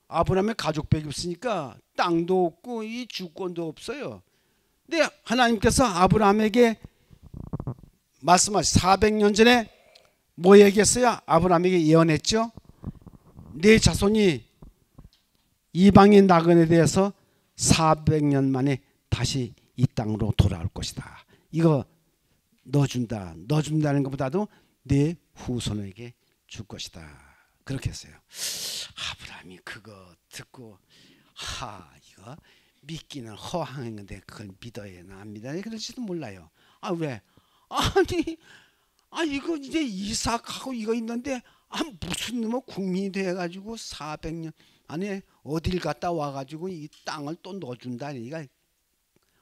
Speaker 1: 아브라함의 가족밖에 없으니까 땅도 없고 이 주권도 없어요. 근데 하나님께서 아브라함에게 말씀하신 400년 전에 뭐 얘기했어요? 아브라함에게 예언했죠. 네 자손이 이방인 나그네에 대해서 400년 만에 다시 이 땅으로 돌아올 것이다. 이거 넣어준다는 것보다도 네 후손에게 줄 것이다. 그렇게 했어요. 아브라함이 그거 듣고 이거 믿기는 허황했는데 그걸 믿어야 하나 안 믿어야 그럴지도 몰라요. 왜? 이거 이제 이삭하고 이거 있는데 무슨 놈의 국민이 돼가지고 400년 안에 어딜 갔다 와가지고 이 땅을 또 넣어준다. 이거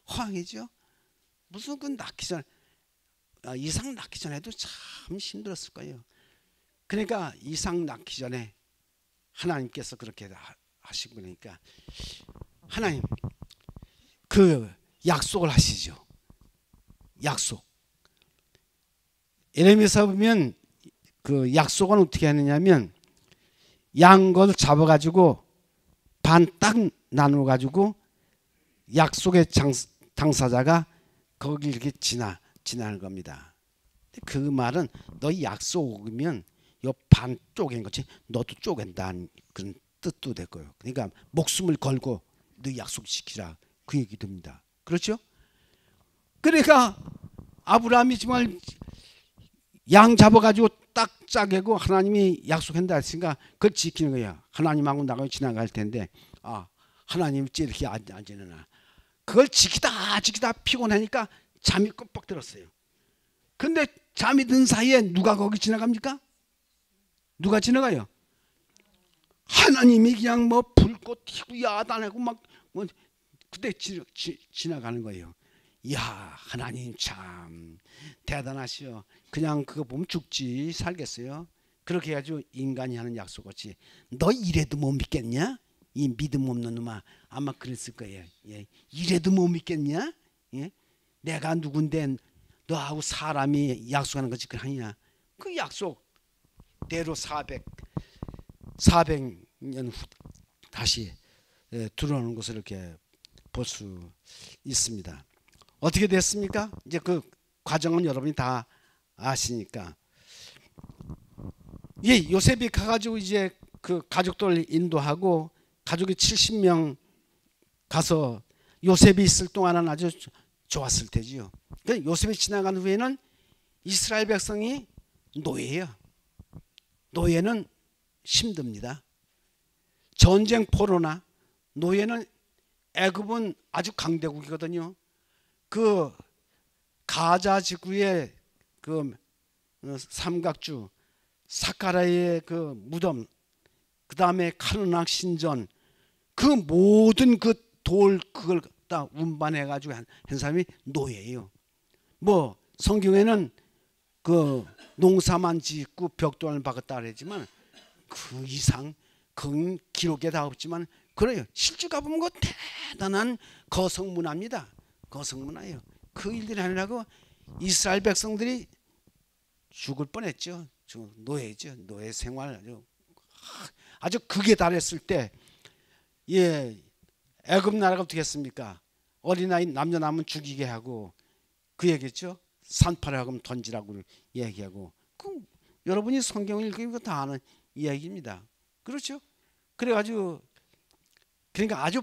Speaker 1: 허황이죠. 무슨 그 낳기 전 이삭 낳기 전에도 참 힘들었을 거예요. 그러니까 이삭 낳기 전에 하나님께서 그렇게 하신 거니까 하나님 그 약속을 하시죠. 약속. 예레미야서 보면 그 약속은 어떻게 하느냐면 양걸 잡아가지고 반 딱 나눠가지고 약속의 당사자가 거기 이렇게 지나는 겁니다. 그 말은 너희 약속이면 요 반 쪼갠 거지 너도 쪼갠다는 그런 뜻도 될 거예요. 그러니까 목숨을 걸고 너희 약속 지키라 그 얘기 됩니다. 그렇죠? 그러니까 아브라함이 정말 양 잡아가지고 딱 짜개고 하나님이 약속한다 했으니까 그걸 지키는 거예요. 하나님하고 나가 지나갈 텐데 하나님이 이렇게 안 지내나 그걸 지키다 피곤하니까 잠이 끔뻑 들었어요. 근데 잠이 든 사이에 누가 거기 지나갑니까? 누가 지나가요? 하나님이 그냥 뭐 불꽃 튀고 야단하고 막 뭐 그때 지나가는 거예요. 이야 하나님 참 대단하시오. 그냥 그거 보면 죽지 살겠어요. 그렇게 해가지고 인간이 하는 약속 없이 너 이래도 못 믿겠냐? 이 믿음 없는 놈아 아마 그랬을 거예요. 예. 이래도 못 믿겠냐? 예? 내가 누군데 너하고 사람이 약속하는 거지 그러냐? 그 약속대로 400년 후 다시 들어오는 것을 이렇게 볼 수 있습니다. 어떻게 됐습니까? 이제 그 과정은 여러분이 다 아시니까. 예, 요셉이 가가지고 이제 그 가족들 인도하고 가족이 70명 가서 요셉이 있을 동안은 아주 좋았을 테지요. 요셉이 지나간 후에는 이스라엘 백성이 노예예요. 노예는 힘듭니다. 전쟁 포로나 노예는 애굽은 아주 강대국이거든요. 그 가자 지구의 그 삼각주 사카라의 그 무덤 그 다음에 카르낙 신전 그 모든 그 돌 그걸 다 운반해 가지고 한 사람이 노예예요. 뭐 성경에는 그 농사만 짓고 벽돌을 박았다 그랬지만 그 이상 그 기록에 다 없지만 그래요. 실제 가보면 그 대단한 거성문화입니다. 거성문화예요. 그 일들이 하느라고 이스라엘 백성들이 죽을 뻔했죠. 노예죠. 노예 생활 아주 극에 달했을 때 예, 애굽 나라가 어떻게 했습니까? 어린아이 남녀 남은 죽이게 하고 그 얘기했죠. 산파라고 던지라고 얘기하고 그 여러분이 성경을 읽으면 다 아는 이야기입니다. 그렇죠? 그래가지고 그러니까 아주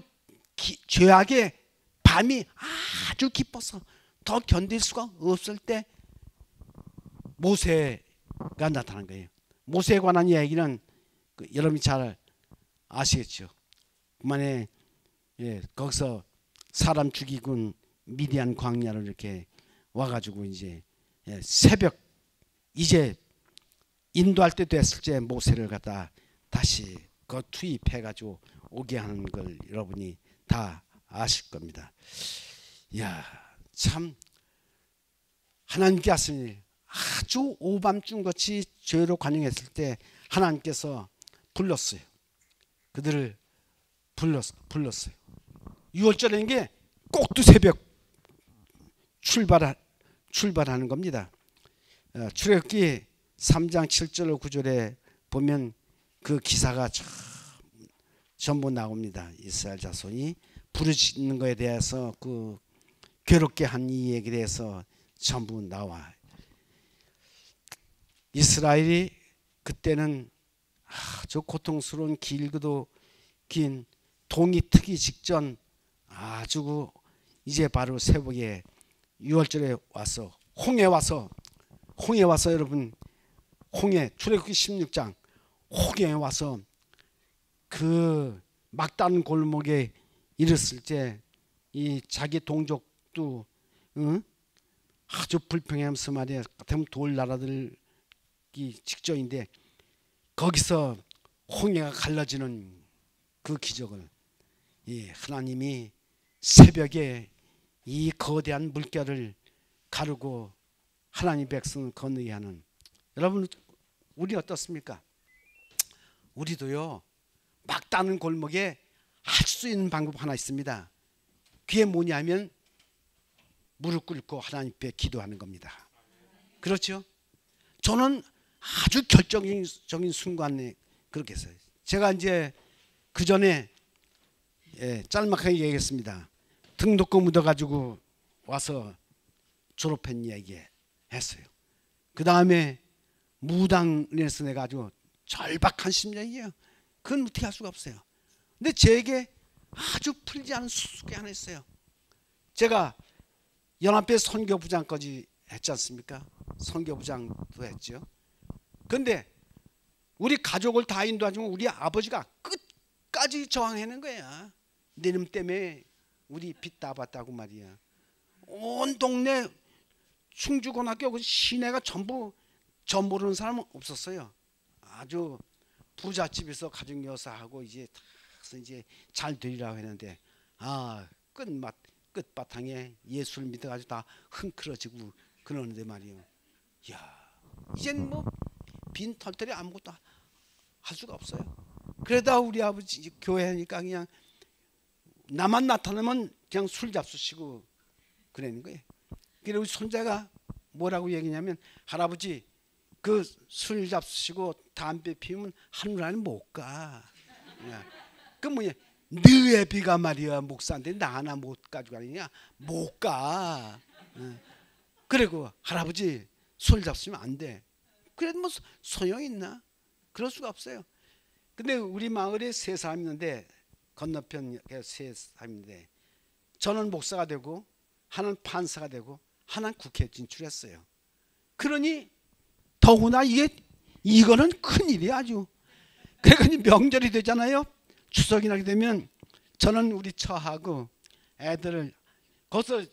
Speaker 1: 죄악의 밤이 아주 깊어서 더 견딜 수가 없을 때 모세가 나타난 거예요. 모세에 관한 이야기는 여러분이 잘 아시겠죠. 그만에 예, 거기서 사람 죽이군 미디안 광야를 이렇게 와가지고 이제 예, 새벽 이제 인도할 때 됐을 때 모세를 갖다 다시 그 투입해가지고 오게 하는 걸 여러분이 다 아실 겁니다. 이야 참 하나님께 하시니 아주 오밤중같이 죄로 관영했을 때 하나님께서 불렀어요. 그들을 불렀어요. 6월절인 게 꼭두 새벽 출발하는 겁니다. 출애굽기 3장 7절 9절에 보면 그 기사가 전부 나옵니다. 이스라엘 자손이 부르짖는 것에 대해서 그 괴롭게 한 이 얘기에 대해서 전부 나와. 이스라엘이 그때는 아주 고통스러운 길고도 긴 동이 트기 직전 아주 이제 바로 새벽에 6월절에 와서 홍해 와서 여러분 홍해 출애굽기 16장 홍해에 와서 그 막다른 골목에 이르렀을 때 이 자기 동족도 아주 불평하면서 말이야 같으면 돌 날아들기 직전인데 거기서 홍해가 갈라지는 그 기적을 이 하나님이 새벽에 이 거대한 물결을 가르고 하나님 백성을 건너게 하는 여러분 우리 어떻습니까? 우리도요 막다른 골목에 할 수 있는 방법 하나 있습니다. 그게 뭐냐면 무릎 꿇고 하나님 앞에 기도하는 겁니다. 그렇죠? 저는 아주 결정적인 순간에 그렇게 했어요. 제가 이제 그 전에 짤막하게 얘기했습니다. 등록금 묻어가지고 와서 졸업한 얘기 했어요. 그 다음에 무당에서 내가 아주 절박한 심정이에요. 그건 어떻게 할 수가 없어요. 근데 제게 아주 풀지 않은 수수께끼 하나 있어요. 제가 연합회 선교부장까지 했지 않습니까? 선교부장도 했죠. 근데 우리 가족을 다 인도하지만 우리 아버지가 끝까지 저항하는 거야. 내 놈 때문에 우리 빚 다 받다고 말이야. 온 동네 충주고등학교 시내가 전부 저 모르는 사람은 없었어요. 아주 부잣집에서 가정 여사하고 이제 다 이제 잘 되리라고 했는데 끝바탕에 예수를 믿어가지고 다 흥크러지고 그러는데 말이에요. 야, 이젠 뭐 빈 털털이 아무것도 할 수가 없어요. 그러다 우리 아버지 교회 하니까 그냥 나만 나타나면 그냥 술 잡수시고 그러는 거예요. 그리고 손자가 뭐라고 얘기냐면 할아버지 그 술 잡수시고 담배 피우면 하늘나라는 못 가. 그 뭐냐 네 애비가 말이야 목사인데 나 하나 못 가지고 가느냐 못 가. 그리고 할아버지 술 잡수면 안 돼. 그래도 뭐 소용이 있나? 그럴 수가 없어요. 근데 우리 마을에 세 사람 있는데 건너편 세 사람인데 저는 목사가 되고 하나는 판사가 되고 하나는 국회에 진출했어요. 그러니 더구나 이거는 큰일이야 아주. 그러니까 명절이 되잖아요. 추석이 나게 되면 저는 우리 처하고 애들을 거기서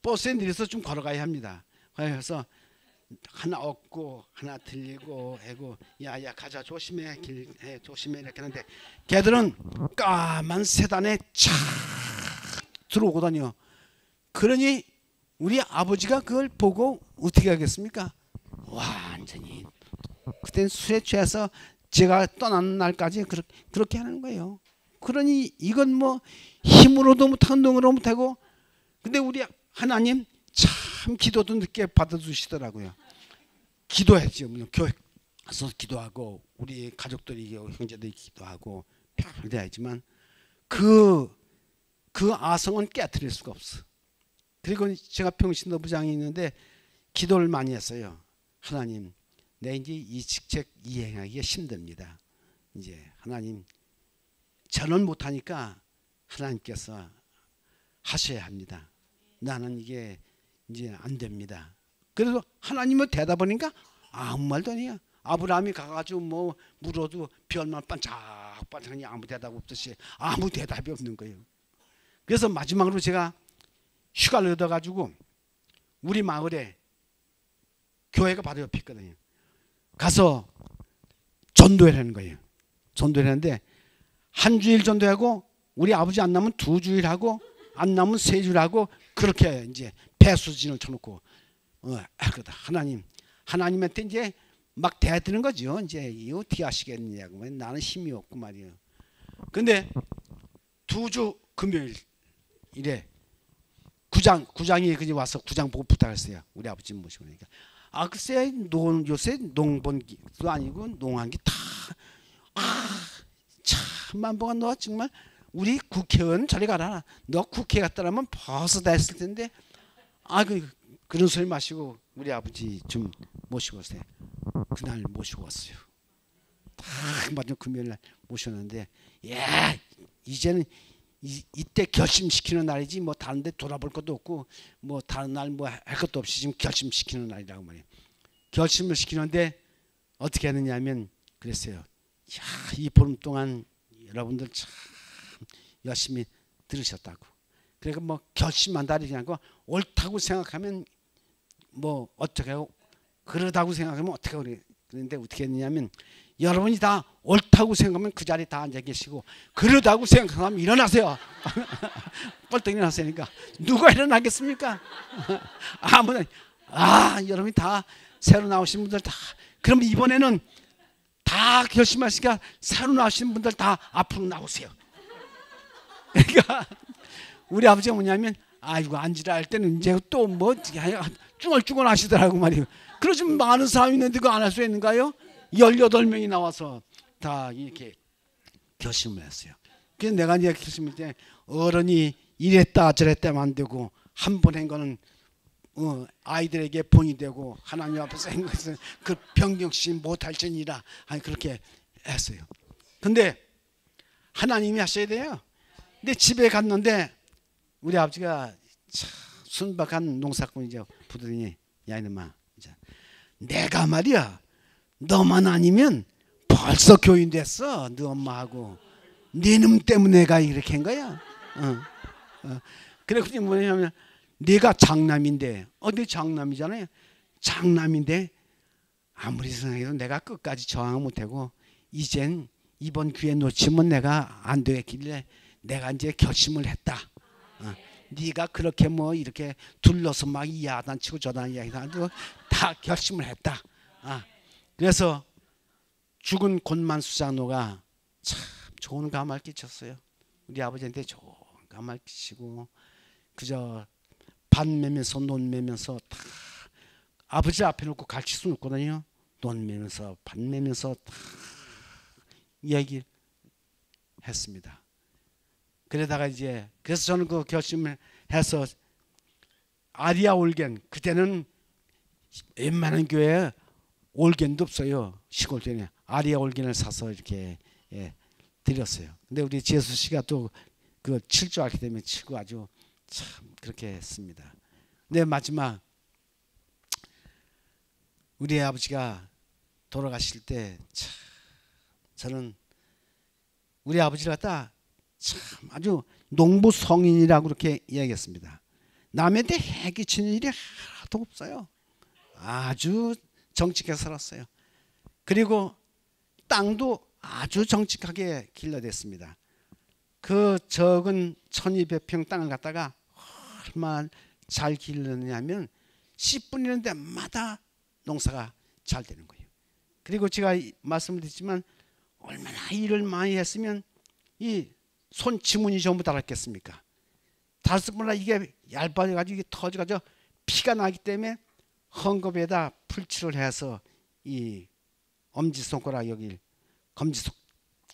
Speaker 1: 버스에 내려서 좀 걸어가야 합니다. 그래서 하나 얻고 하나 들리고 해고 야야 가자 조심해 길 조심해 이렇게 하는데 걔들은 까만 세단에 착 들어오고 다녀. 그러니 우리 아버지가 그걸 보고 어떻게 하겠습니까? 완전히 그땐 술에 취해서 제가 떠나는 날까지 그렇게 하는 거예요. 그러니 이건 뭐 힘으로도 못하고 능으로 못하고. 근데 우리 하나님 참 기도도 늦게 받아주시더라고요. 기도했죠. 교회 가서 기도하고 우리 가족들이 형제들이 기도하고 해야지만 그 아성은 깨트릴 수가 없어. 그리고 제가 평신도부장이 있는데 기도를 많이 했어요. 하나님 내 이제 이 직책 이행하기가 힘듭니다. 이제 하나님 저는 못하니까 하나님께서 하셔야 합니다. 나는 이게 이제 안 됩니다. 그래서 하나님은 대답하니까 아무 말도 아니야. 아브라함이 가가지고 뭐 물어도 별만 반짝반짝하니 아무 대답 없듯이 아무 대답이 없는 거예요. 그래서 마지막으로 제가 휴가를 얻어가지고 우리 마을에 교회가 바로 옆에 있거든요. 가서 전도회를 하는 거예요. 전도회를 하는데 한 주일 전도하고 우리 아버지 안 나면 2주일 하고 안 나면 3주일 하고 그렇게 이제 배수진을 쳐놓고 하거든. 하나님한테 이제 막 대드는 거죠. 이제 이거 어떻게 하시겠냐고. 나는 힘이 없고 말이에요. 근데 2주 금요일에 구장이 그냥 와서 구장 보고 부탁했어요. 우리 아버지 모시고 그러니까 글쎄 요새 농번기도 아니고 농한기 다 참만보가 너 정말 우리 국회의원 저리 가라. 너 국회 갔다라면 벌써 다 했을 텐데 그런 소리 마시고 우리 아버지 좀 모시고 오세요. 그날 모시고 왔어요. 딱 맞아 금요일날 모셨는데 이제는 이때 결심시키는 날이지 뭐 다른 데 돌아볼 것도 없고 뭐 다른 날 뭐 할 것도 없이 지금 결심시키는 날이라고 말이에요. 결심을 시키는데 어떻게 하느냐 하면 그랬어요. 이 보름 동안 여러분들 참 열심히 들으셨다고. 그러니까 뭐 결심한다지 않고 옳다고 생각하면 뭐 어떻게 하고 그러다고 생각하면 어떻게 그래. 그런데 어떻게 했냐면 여러분이 다 옳다고 생각하면 그 자리에 다 앉아 계시고 그러다고 생각하면 일어나세요. 뻘떡 일어나세요니까 누가 일어나겠습니까? 아무나 여러분이 다 새로 나오신 분들 다 그럼 이번에는 다 결심하시니까 새로 나오신 분들 다 앞으로 나오세요. 그러니까 우리 아버지가 뭐냐면 아이고 앉으라 할 때는 이제 또 뭐 쭈글쭈글 하시더라고 말이에요. 그러지 많은 사람이 있는데 그거 안 할 수 있는가요? 18명이 나와서 다 이렇게 결심을 했어요. 그래서 내가 이제 결심할 때 어른이 이랬다 저랬다 하면 안 되고 한 번 한 거는 아이들에게 본이 되고 하나님 앞에서 한 것은 그 변경시 못할지니라 그렇게 했어요. 근데 하나님이 하셔야 돼요. 근데 집에 갔는데 우리 아버지가 참 순박한 농사꾼이죠. 부더니 야 이놈아 내가 말이야 너만 아니면 벌써 교인 됐어. 너 엄마하고 네 놈 때문에 내가 이렇게 한 거야. 그래 그게 뭐냐면 네가 장남인데 네 장남이잖아요. 장남인데 아무리 생각해도 내가 끝까지 저항을 못하고 이젠 이번 기회 놓치면 내가 안 되겠길래 내가 이제 결심을 했다. 네가 그렇게 뭐 이렇게 둘러서 막 야단치고 저단 이야기하고 다 결심을 했다. 그래서 죽은 곤만수장로가 참 좋은 감화를 끼쳤어요. 우리 아버지한테 좋은 감화를 끼치고 그저 반 매면서 논 매면서 다 아버지 앞에 놓고 가르칠 수는 없거든요. 논 매면서 반 매면서 다 이야기 했습니다. 그러다가 이제 그래서 저는 그 결심을 해서 아리아 올겐 그때는 웬만한 교회에 올겐도 없어요. 시골 때는 아리아 올겐을 사서 이렇게 드렸어요. 근데 우리 재수 씨가 또 그 칠 줄 알기 때문에 치고 아주 참 그렇게 했습니다. 근데 마지막 우리 아버지가 돌아가실 때 참 저는 우리 아버지를 갖다 참 아주 농부 성인이라고 그렇게 이야기했습니다. 남한테 해끼치는 일이 하나도 없어요. 아주 정직하게 살았어요. 그리고 땅도 아주 정직하게 길러댔습니다. 그 적은 1200평 땅을 갖다가 얼마나 잘 길렀냐면 씨 뿌리는 데마다 농사가 잘 되는 거예요. 그리고 제가 말씀을 드렸지만 얼마나 일을 많이 했으면 이 손 지문이 전부 닳았겠습니까? 닳을 뿐만 아니라 이게 얇아져가지고 이게 터져가지고 피가 나기 때문에 헝겊에다 풀칠을 해서 이 엄지손가락 여기 검지손가락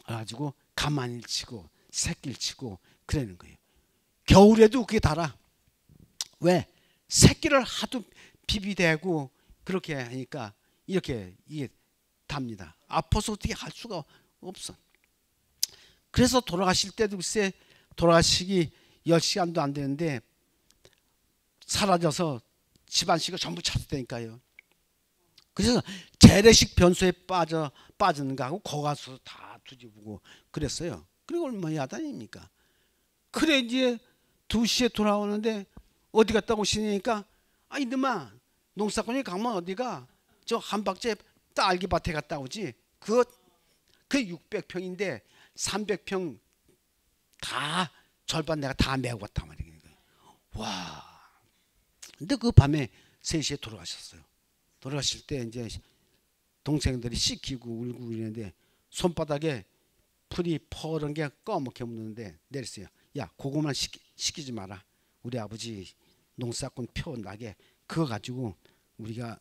Speaker 1: 가지고 가만히 치고 새끼를 치고 그러는 거예요. 겨울에도 그게 달아. 왜? 새끼를 하도 비비대고 그렇게 하니까 이렇게 이게 답니다. 아파서 어떻게 할 수가 없어. 그래서 돌아가실 때도 글쎄 돌아가시기 10시간도 안 되는데 사라져서 집안식을 전부 찾았다니까요. 그래서 재래식 변소에 빠지는가 하고 거가서 다 뒤집고 그랬어요. 그리고 얼마나 야단입니까? 그래 이제 2시에 돌아오는데 어디 갔다 오시니까 이놈아 농사꾼이 가면 어디가 저 한박제 딸기밭에 갔다 오지. 그 600평인데 300평 다 절반 내가 다 메고 갔단 말이에요. 와. 근데 그 밤에 3시에 돌아가셨어요. 돌아가실 때 이제 동생들이 씻기고 울고 이러는데 손바닥에 풀이 퍼런 게 꺼멓게 묻는데 내렸어요. 야, 그거만 시키지 마라. 우리 아버지 농사꾼 표 나게 그거 가지고 우리가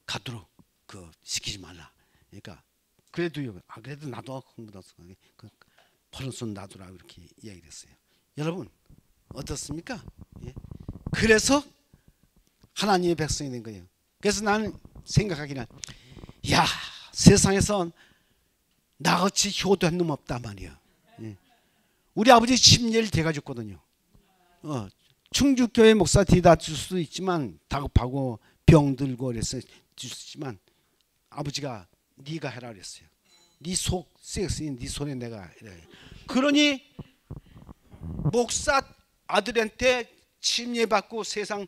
Speaker 1: 가도록 그 시키지 말라. 그러니까 그래도 그래도 나도 흥분해서 그 퍼런 손 놔두라고 이렇게 이야기를 했어요. 여러분 어떻습니까? 예? 그래서 하나님의 백성이 된 거예요. 그래서 나는 생각하기는 야 세상에서 나같이 효도한 놈 없단 말이야. 예. 우리 아버지 10년 돼가졌거든요. 충주교회 목사 뒤다 줄 수도 있지만 다급하고 병들고 그래서 줄 수 있지만 아버지가 네가 해라 그랬어요. 네 속 섹스인 네 손에 내가 해라. 그러니 목사 아들한테 침례받고 세상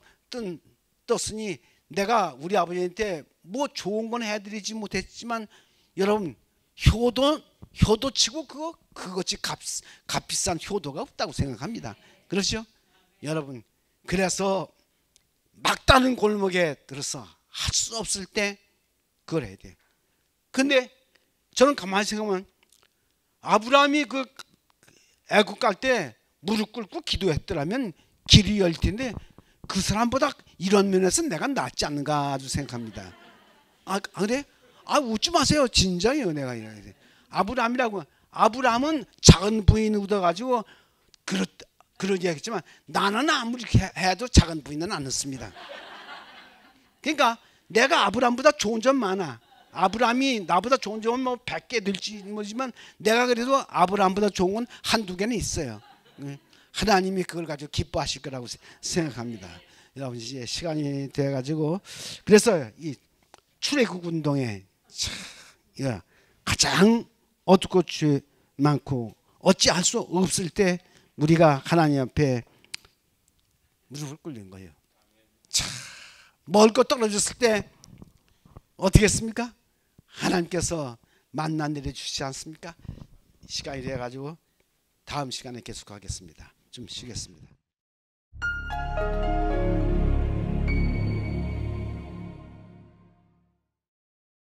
Speaker 1: 떴으니 내가 우리 아버지한테 뭐 좋은 건 해드리지 못했지만 여러분 효도치고 그것이 값비싼 효도가 없다고 생각합니다. 그렇죠? 여러분 그래서 막다른 골목에 들어서 할 수 없을 때 그걸 해야 돼요. 근데 저는 가만히 생각하면 아브라함이 그 애국 갈 때 무릎 꿇고 기도했더라면 길이 열 텐데 그 사람보다 이런 면에서 내가 낫지 않는가 아주 생각합니다. 그래? 웃지 마세요. 진정이에요. 내가 이래. 아브라함은 작은 부인을 얻어가지고 그런 얘기했지만 나는 아무리 해도 작은 부인은 안 얻습니다. 그러니까 내가 아브라함보다 좋은 점 많아. 아브라함이 나보다 좋은 점은 뭐 100개 될지 모르지만 내가 그래도 아브라함보다 좋은 건 한두 개는 있어요. 하나님이 그걸 가지고 기뻐하실 거라고 생각합니다. 여러분 이제 시간이 돼가지고 그래서 이 출애굽 운동에 가장 어둡고 죄 많고 어찌할 수 없을 때 우리가 하나님 앞에 무릎을 꿇는 거예요. 먹을 것 떨어졌을 때 어떻게 했습니까? 하나님께서 만나 내려주시지 않습니까? 시간이 돼가지고 다음 시간에 계속하겠습니다. 좀 쉬겠습니다.